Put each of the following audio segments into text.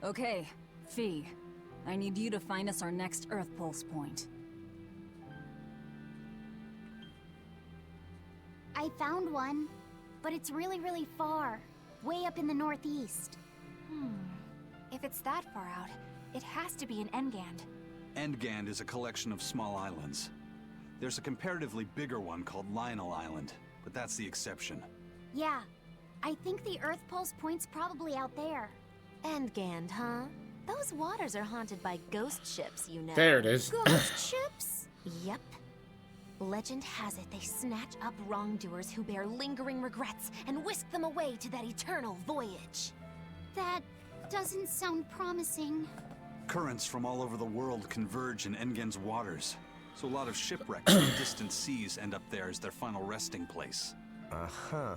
Okay, Fee. I need you to find us our next Earth Pulse point. I found one, but it's really, really far. Way up in the northeast. If it's that far out, it has to be an Engand. Engand is a collection of small islands. There's a comparatively bigger one called Lionel Island, but that's the exception. Yeah, I think the Earth Pulse point's probably out there. Engand, huh? Those waters are haunted by ghost ships, you know. There it is. Ghost ships? Yep. Legend has it they snatch up wrongdoers who bear lingering regrets and whisk them away to that eternal voyage. That doesn't sound promising. Currents from all over the world converge in Engand's waters, so a lot of shipwrecks from distant seas end up there as their final resting place. Uh-huh.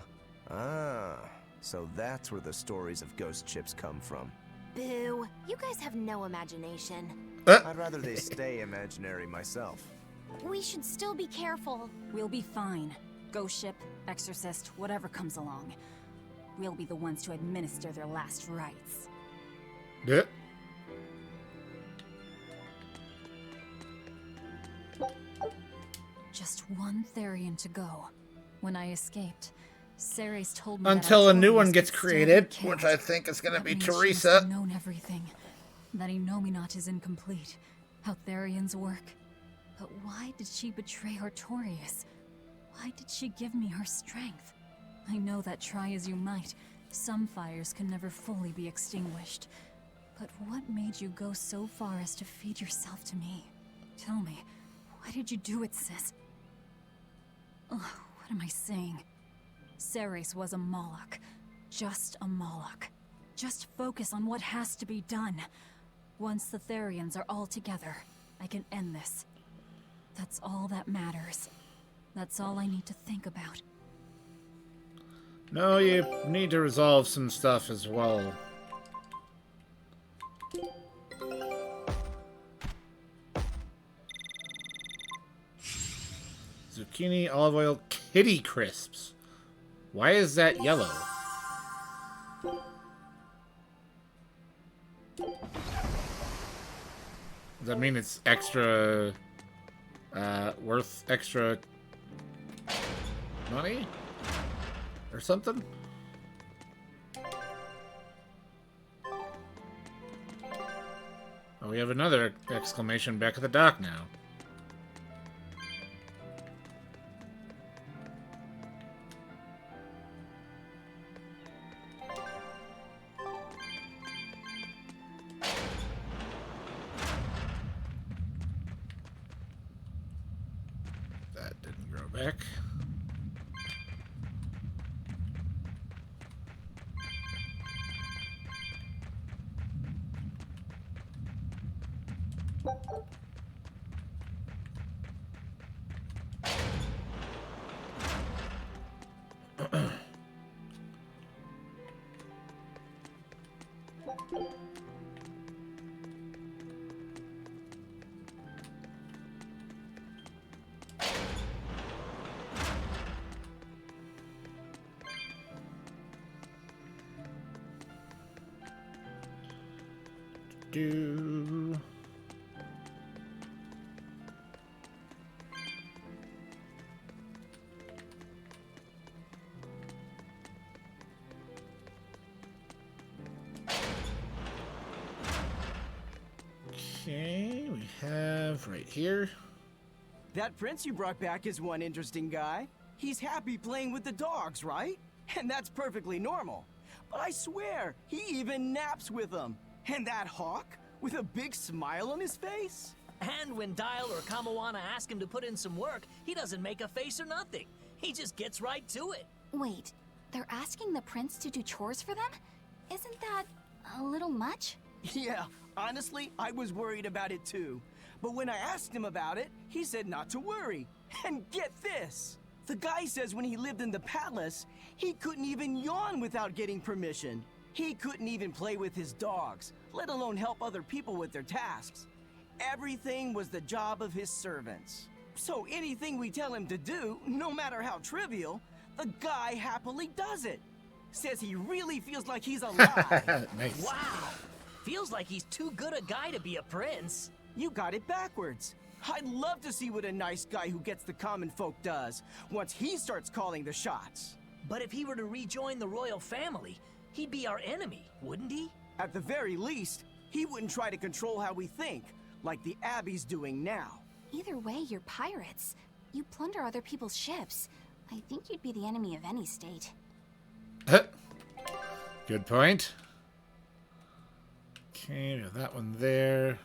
Ah, so that's where the stories of ghost ships come from. Boo. You guys have no imagination. I'd rather they stay imaginary myself. We should still be careful. We'll be fine. Ghost ship, exorcist, whatever comes along. We'll be the ones to administer their last rites. Yeah. Just one Therion to go. When I escaped, Ceres told me Until that a new one Artorias gets could still be created, killed. which I think is gonna That be means she must Teresa. have known everything. That Innominat is incomplete. How Therion's work. But why did she betray Artorias? Why did she give me her strength? I know that try as you might, some fires can never fully be extinguished. But what made you go so far as to feed yourself to me? Tell me, why did you do it, sis? Ugh, what am I saying? Ceres was a Moloch. Just a Moloch. Just focus on what has to be done. Once the Therions are all together, I can end this. That's all that matters. That's all I need to think about. No, you need to resolve some stuff as well. Zucchini, olive oil, kitty crisps. Why is that yellow? Does that mean it's extra, worth extra money? Or something? Oh, we have another exclamation back at the dock now. That didn't grow back. Do. Okay, we have right here. That prince you brought back is one interesting guy. He's happy playing with the dogs, right? And that's perfectly normal. But I swear, he even naps with them. And that hawk, with a big smile on his face? And when Dial or Kamawana ask him to put in some work, he doesn't make a face or nothing. He just gets right to it. Wait, they're asking the prince to do chores for them? Isn't that a little much? Yeah, honestly, I was worried about it too. But when I asked him about it, he said not to worry. And get this! The guy says when he lived in the palace, he couldn't even yawn without getting permission. He couldn't even play with his dogs, let alone help other people with their tasks. Everything was the job of his servants. So anything we tell him to do, no matter how trivial, the guy happily does it. Says he really feels like he's alive. Nice. Wow! Feels like he's too good a guy to be a prince. You got it backwards. I'd love to see what a nice guy who gets the common folk does once he starts calling the shots. But if he were to rejoin the royal family, he'd be our enemy, wouldn't he? At the very least, he wouldn't try to control how we think, like the Abbey's doing now. Either way, you're pirates. You plunder other people's ships. I think you'd be the enemy of any state. Good point. Okay, got that one there.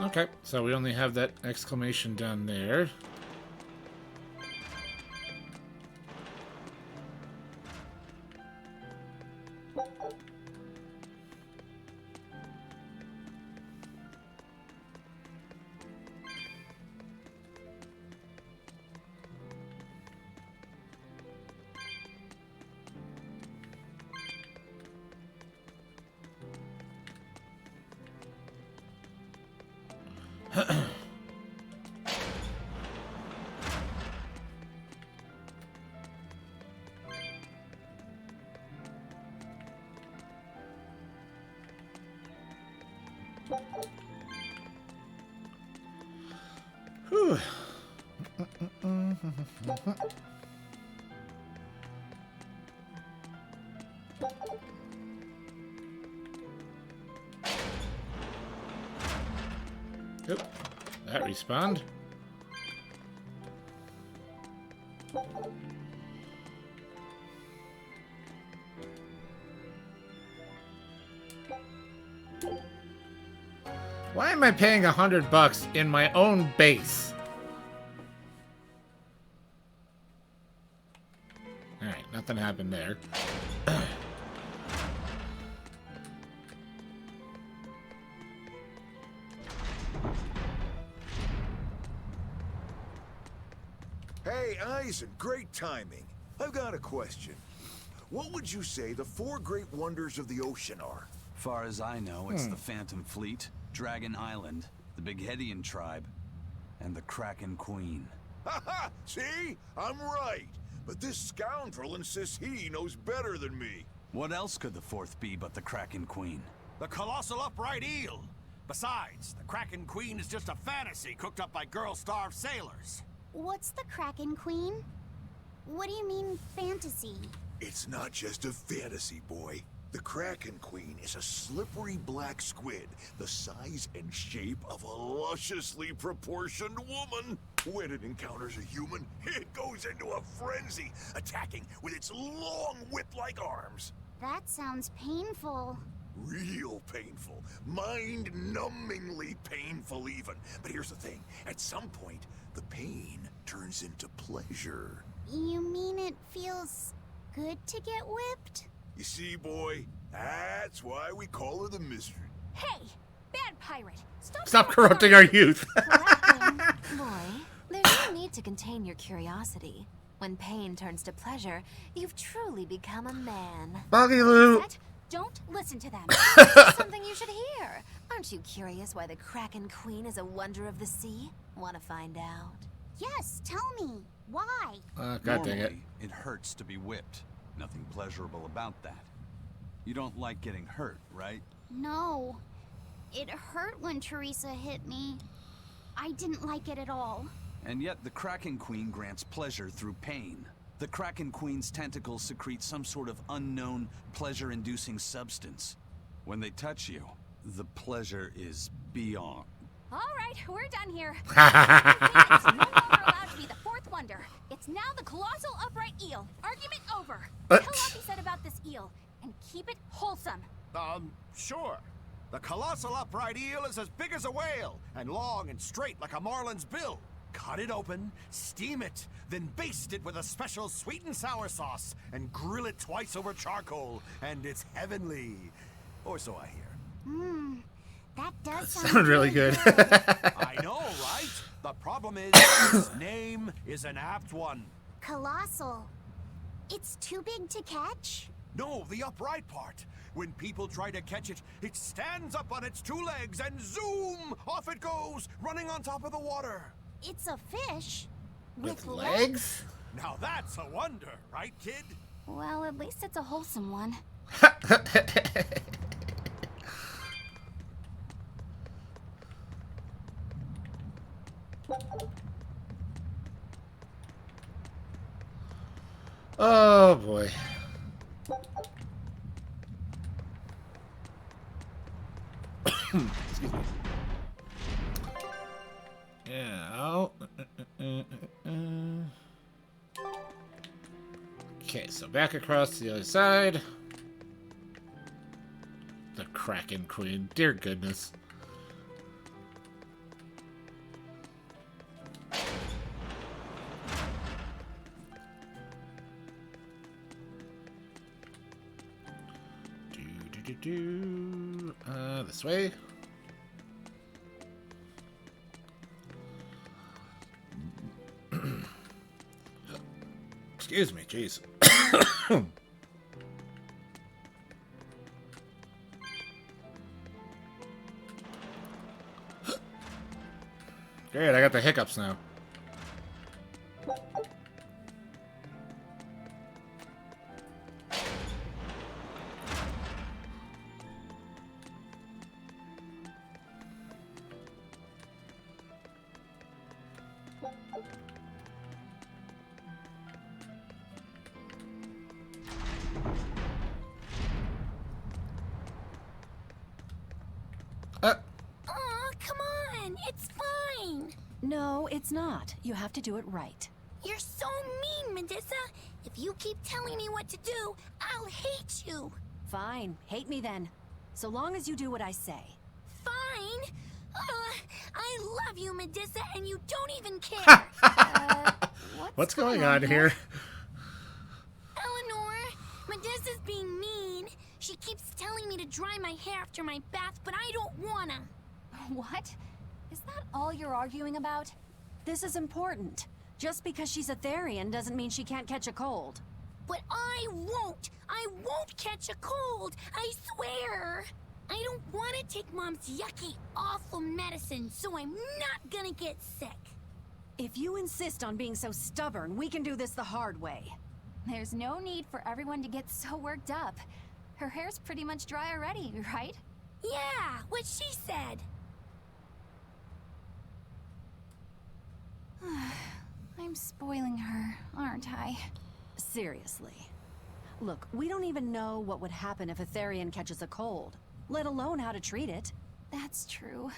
Okay, so we only have that exclamation down there. Whew. Oop, that respawned. Why am I paying $100 in my own base? Alright, nothing happened there. Hey, Eisen, great timing. I've got a question. What would you say the 4 great wonders of the ocean are? Far as I know, it's the Phantom Fleet, Dragon Island, the Big Therion tribe, and the Kraken Queen. Haha! See? I'm right. But this scoundrel insists he knows better than me. What else could the 4th be but the Kraken Queen? The colossal upright eel. Besides, the Kraken Queen is just a fantasy cooked up by girl-starved sailors. What's the Kraken Queen? What do you mean, fantasy? It's not just a fantasy, boy. The Kraken Queen is a slippery black squid, the size and shape of a lusciously proportioned woman. When it encounters a human, it goes into a frenzy, attacking with its long whip-like arms. That sounds painful. Real painful. Mind-numbingly painful even. But here's the thing. At some point, the pain turns into pleasure. You mean it feels good to get whipped? You see, boy? That's why we call her the Mistress. Hey, bad pirate! Stop corrupting our youth. Boy, there's no need to contain your curiosity. When pain turns to pleasure, you've truly become a man. Boggy Lou. Don't listen to them. It's something you should hear. Aren't you curious why the Kraken Queen is a wonder of the sea? Want to find out? Yes, tell me. Why? God dang it. Normally, it hurts to be whipped. Nothing pleasurable about that. You don't like getting hurt, right? No. It hurt when Teresa hit me. I didn't like it at all. And yet the Kraken Queen grants pleasure through pain. The Kraken Queen's tentacles secrete some sort of unknown, pleasure-inducing substance. When they touch you, the pleasure is beyond. All right, we're done here. It's no longer allowed to be the 4th wonder. It's now the colossal upright eel. Argument over. Tell what he said about this eel, and keep it wholesome. Sure. The colossal upright eel is as big as a whale, and long and straight like a marlin's bill. Cut it open, steam it, then baste it with a special sweet and sour sauce, and grill it twice over charcoal, and it's heavenly. Or so I hear. That does Sound really good. I know, right? The problem is, its name is an apt one. Colossal. It's too big to catch? No, the upright part. When people try to catch it, it stands up on its 2 legs and zoom! Off it goes, running on top of the water. It's a fish. With legs? Now that's a wonder, right, kid? Well, at least it's a wholesome one. Oh boy. Excuse me. Yeah. Okay, so back across to the other side. The Kraken Queen. Dear goodness. This way. Excuse me, jeez. Great, I got the hiccups now. Oh, come on. It's fine. No, it's not. You have to do it right. You're so mean, Medusa. If you keep telling me what to do, I'll hate you. Fine, hate me then. So long as you do what I say. Fine. I love you, Medusa, and you don't even care. What's going on here? Eleanor, Medusa's being mean. She keeps telling me to dry my hair after my bath, but I don't wanna. What? Is that all you're arguing about? This is important. Just because she's a Therion doesn't mean she can't catch a cold. But I won't. I won't catch a cold. I swear. I don't want to take Mom's yucky, awful medicine, so I'm not gonna get sick. If you insist on being so stubborn, we can do this the hard way. There's no need for everyone to get so worked up. Her hair's pretty much dry already, right? Yeah, what she said. I'm spoiling her, aren't I? Seriously. Look, we don't even know what would happen if a Therion catches a cold, let alone how to treat it. That's true.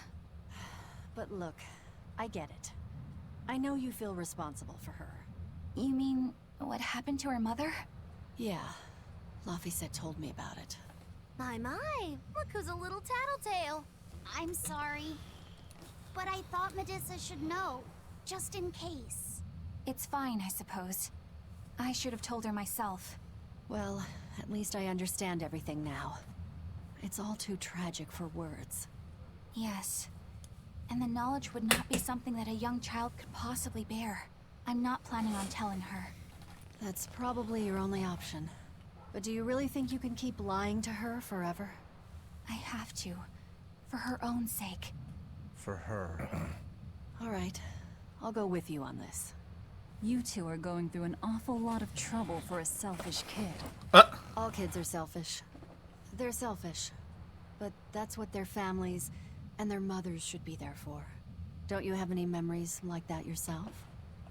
But look, I get it. I know you feel responsible for her. You mean what happened to her mother? Yeah, Laphicet told me about it. My, look who's a little tattletale. I'm sorry, but I thought Medusa should know, just in case. It's fine, I suppose. I should have told her myself. Well, at least I understand everything now. It's all too tragic for words. Yes. And the knowledge would not be something that a young child could possibly bear. I'm not planning on telling her. That's probably your only option. But do you really think you can keep lying to her forever? I have to. For her own sake. For her. All right. I'll go with you on this. You two are going through an awful lot of trouble for a selfish kid. All kids are selfish. They're selfish. But that's what their families and their mothers should be there for. Don't you have any memories like that yourself?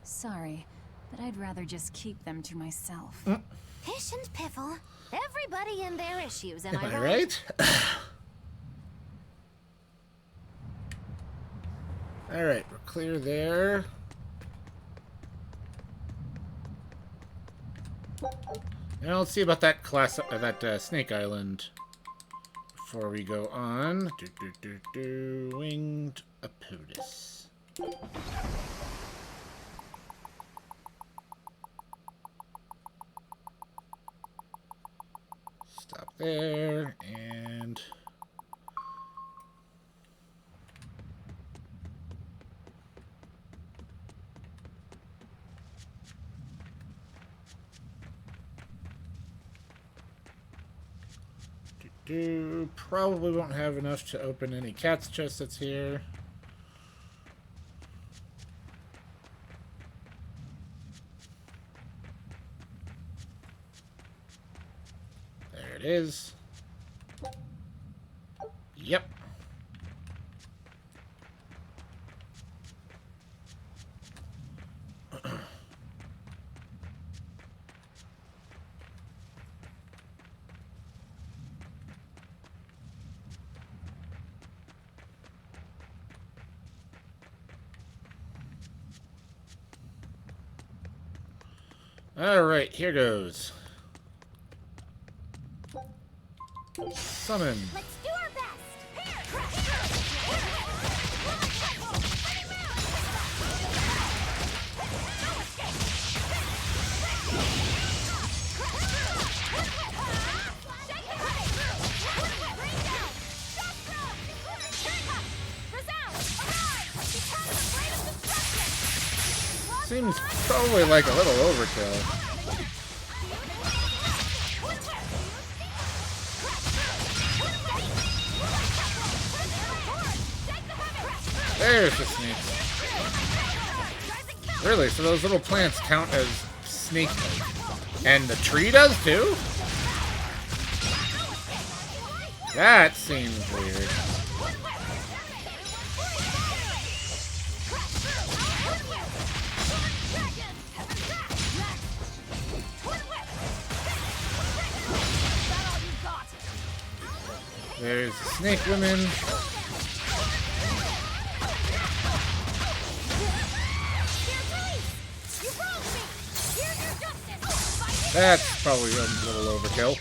Sorry, but I'd rather just keep them to myself. Pish and piffle. Everybody and their issues, am Am I I right? right? Alright, we're clear there. Now let's see about that Snake Island before we go on. Winged Apodus. Stop there and probably won't have enough to open any cat's chest that's here. it is. Yep. Alright, here goes. Summon. Let's do our best. Seems probably like a little overkill. There's the snakes. Really? So those little plants count as snake bait? And the tree does too? That seems weird. There's the snake women. That's probably a little overkill.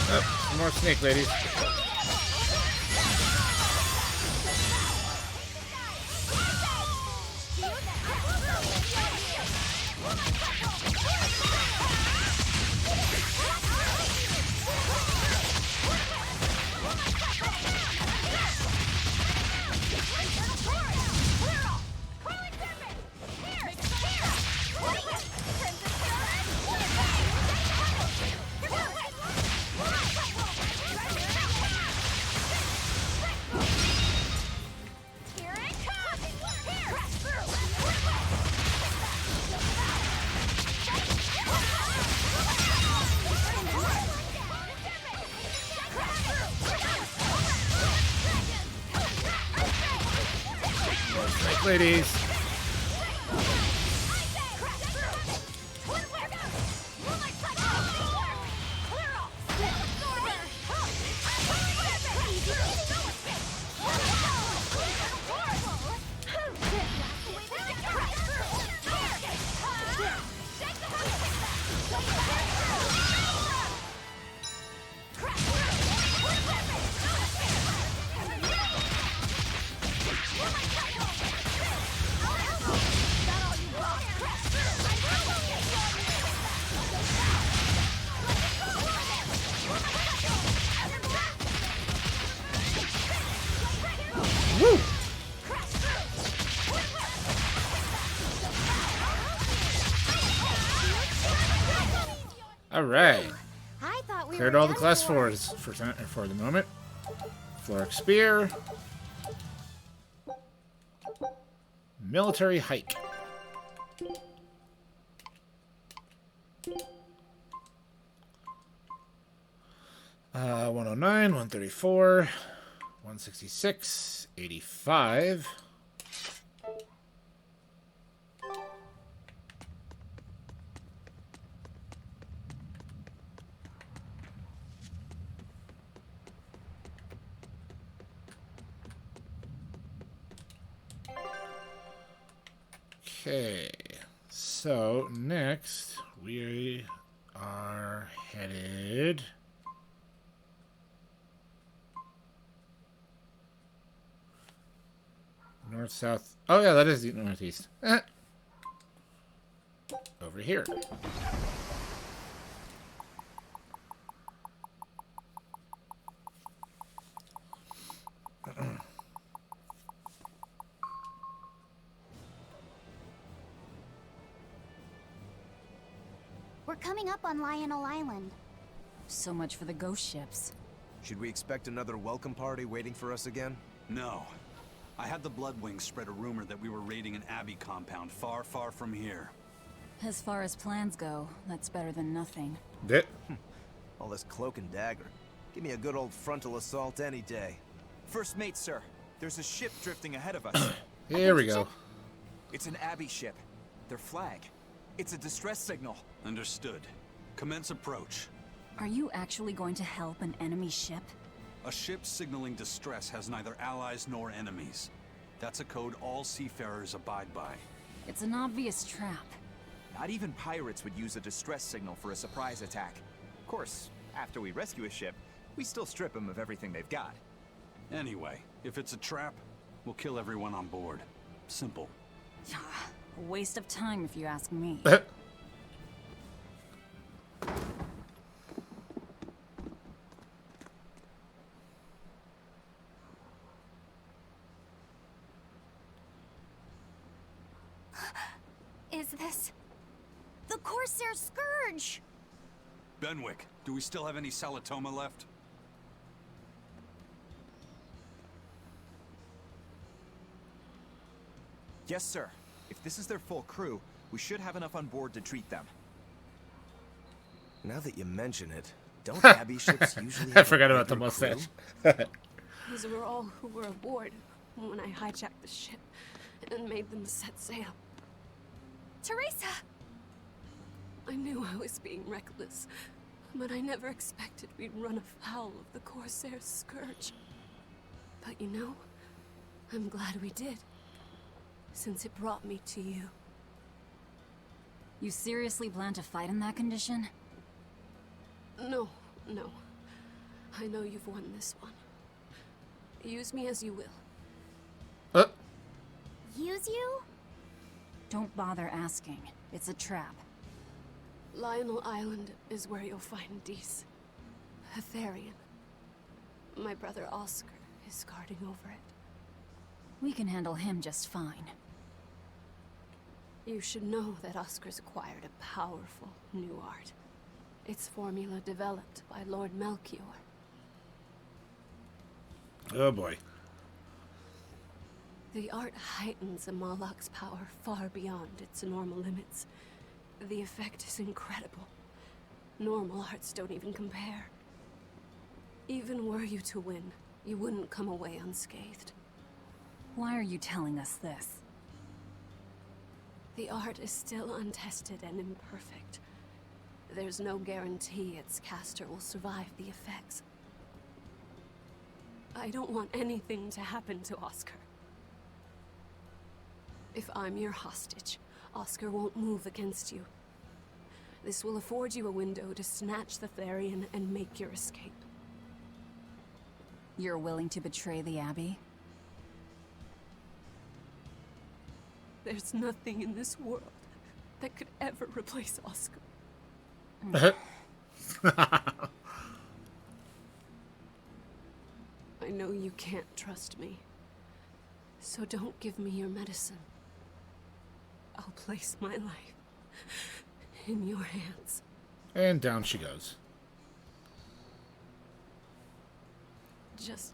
Some more snake ladies. Ladies. Alright. Cleared all the class 4s for the moment. Floric Spear. Military Hike. Uh, 109, 134, 166, 85. Okay, so next we are headed North, south. Oh, yeah, that is the northeast. Over here. We're coming up on Lionel Island. So much for the ghost ships. Should we expect another welcome party waiting for us again? No. I had the Bloodwings spread a rumor that we were raiding an Abbey compound far, far from here. As far as plans go, that's better than nothing. All this cloak and dagger. Give me a good old frontal assault any day. First mate, sir. There's a ship drifting ahead of us. Here we go. It's an Abbey ship. Their flag. It's a distress signal. Understood. Commence approach. Are you actually going to help an enemy ship? A ship signaling distress has neither allies nor enemies. That's a code all seafarers abide by. It's an obvious trap. Not even pirates would use a distress signal for a surprise attack. Of course, after we rescue a ship, we still strip them of everything they've got. Anyway, if it's a trap, we'll kill everyone on board. Simple. A waste of time if you ask me. Is this the Corsair Scourge? Benwick, do we still have any Salatoma left? Yes, sir. If this is their full crew, we should have enough on board to treat them. Now that you mention it, don't Abbey ships usually I have forgot a about the bigger mustache. crew? These were all who were aboard when I hijacked the ship and made them set sail. Teresa! I knew I was being reckless, but I never expected we'd run afoul of the Corsair's Scourge. But you know, I'm glad we did, since it brought me to you. You seriously plan to fight in that condition? No. I know you've won this one. Use me as you will. Use you? Don't bother asking. It's a trap. Lionel Island is where you'll find Dees. Therion. My brother Oscar is guarding over it. We can handle him just fine. You should know that Oscar's acquired a powerful new art. Its formula developed by Lord Melchior. Oh boy. The art heightens a Moloch's power far beyond its normal limits. The effect is incredible. Normal arts don't even compare. Even were you to win, you wouldn't come away unscathed. Why are you telling us this? The art is still untested and imperfect. There's no guarantee its caster will survive the effects. I don't want anything to happen to Oscar. If I'm your hostage, Oscar won't move against you. This will afford you a window to snatch the Therion and make your escape. You're willing to betray the Abbey? There's nothing in this world that could ever replace Oscar. I know you can't trust me, so don't give me your medicine. I'll place my life in your hands. And down she goes. Just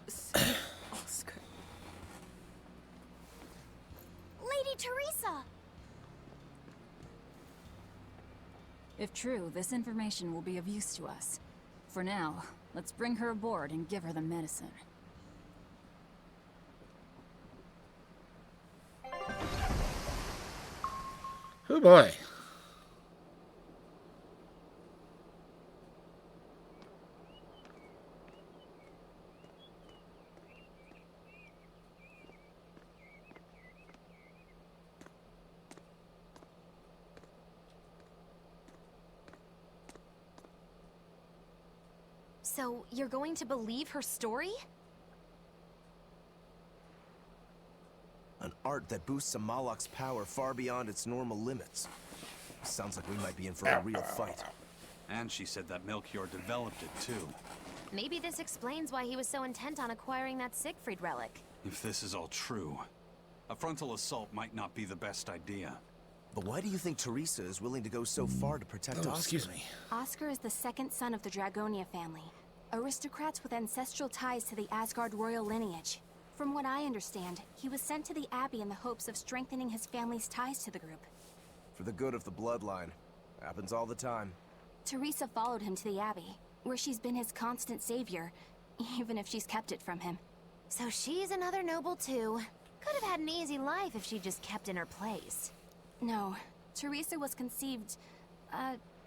save Oscar. Lady Teresa! If true, this information will be of use to us. For now, let's bring her aboard and give her the medicine. Oh boy. So, you're going to believe her story? art that boosts a Malak's power far beyond its normal limits. Sounds like we might be in for a real fight. And she said that Melchior developed it, too. Maybe this explains why he was so intent on acquiring that Siegfried relic. If this is all true, a frontal assault might not be the best idea. But why do you think Teresa is willing to go so far to protect Oscar? Excuse me. Oscar is the second son of the Dragonia family, aristocrats with ancestral ties to the Asgard royal lineage. From what I understand, he was sent to the Abbey in the hopes of strengthening his family's ties to the group. For the good of the bloodline. Happens all the time. Teresa followed him to the Abbey, where she's been his constant savior, even if she's kept it from him. So she's another noble too. Could have had an easy life if she just kept in her place. No, Teresa was conceived,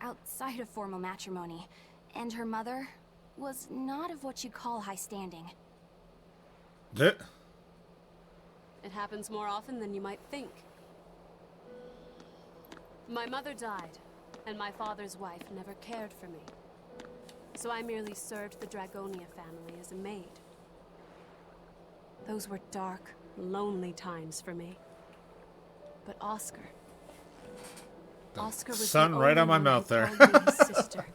outside of formal matrimony, and her mother was not of what you'd call high standing. It happens more often than you might think. My mother died, and my father's wife never cared for me. So I merely served the Dragonia family as a maid. Those were dark, lonely times for me. But Oscar was sun the right only on my one mouth who there. called me his sister,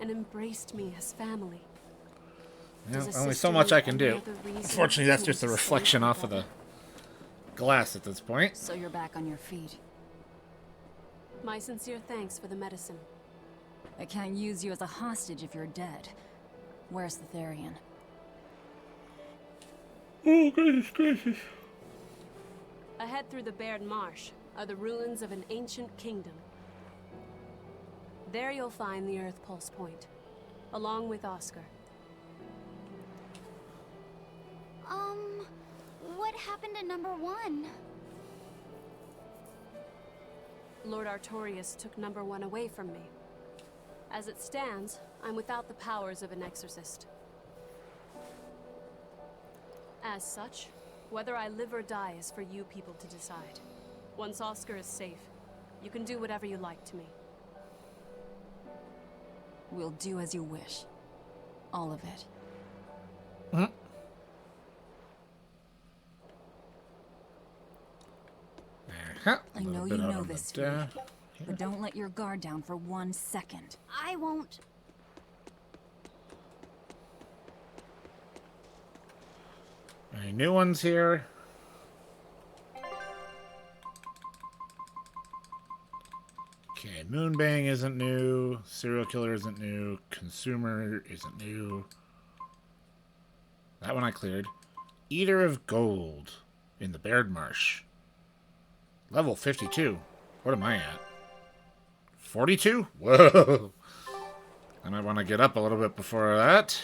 and embraced me as family. Yeah, Does a only so sister much need I can do. any other reason Unfortunately, that's to just a stay reflection off of together? the glass at this point. So you're back on your feet. My sincere thanks for the medicine. I can't use you as a hostage if you're dead. Where's the Therion? Oh, goodness gracious. Ahead through the Baird Marsh are the ruins of an ancient kingdom. There you'll find the Earth Pulse Point, along with Oscar. What happened to number 1? Lord Artorius took number 1 away from me. As it stands, I'm without the powers of an exorcist. As such, whether I live or die is for you people to decide. Once Oscar is safe, you can do whatever you like to me. We'll do as you wish. All of it. I know you know this, Sweet, but don't let your guard down for 1 second. I won't. Any new ones here? Okay, Moonbang isn't new. Serial Killer isn't new. Consumer isn't new. That one I cleared. Eater of Gold in the Baird Marsh. Level 52. What am I at? 42? Whoa! I might want to get up a little bit before that.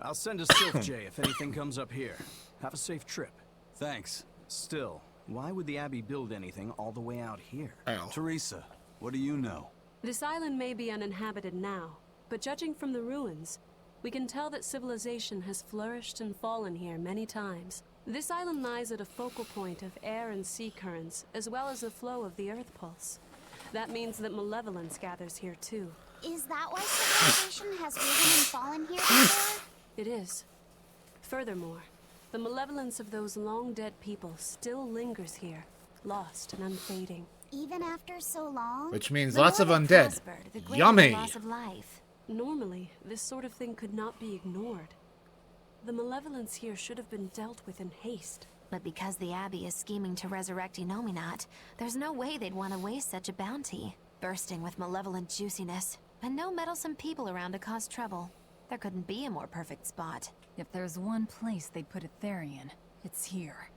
I'll send a Sylph J if anything comes up here. Have a safe trip. Thanks. Still, why would the Abbey build anything all the way out here? Ow. Teresa, what do you know? This island may be uninhabited now, but judging from the ruins, we can tell that civilization has flourished and fallen here many times. This island lies at a focal point of air and sea currents, as well as the flow of the Earth Pulse. That means that malevolence gathers here too. Is that why civilization has risen and fallen here before? It is. Furthermore, the malevolence of those long-dead people still lingers here, lost and unfading. Even after so long? Which means The lots more of they undead. prospered, the greater Yummy! the loss of life. Normally, this sort of thing could not be ignored. The malevolence here should have been dealt with in haste. But because the Abbey is scheming to resurrect Inominat, there's no way they'd want to waste such a bounty. Bursting with malevolent juiciness, and no meddlesome people around to cause trouble. There couldn't be a more perfect spot. If there's one place they'd put a Therion, it's here.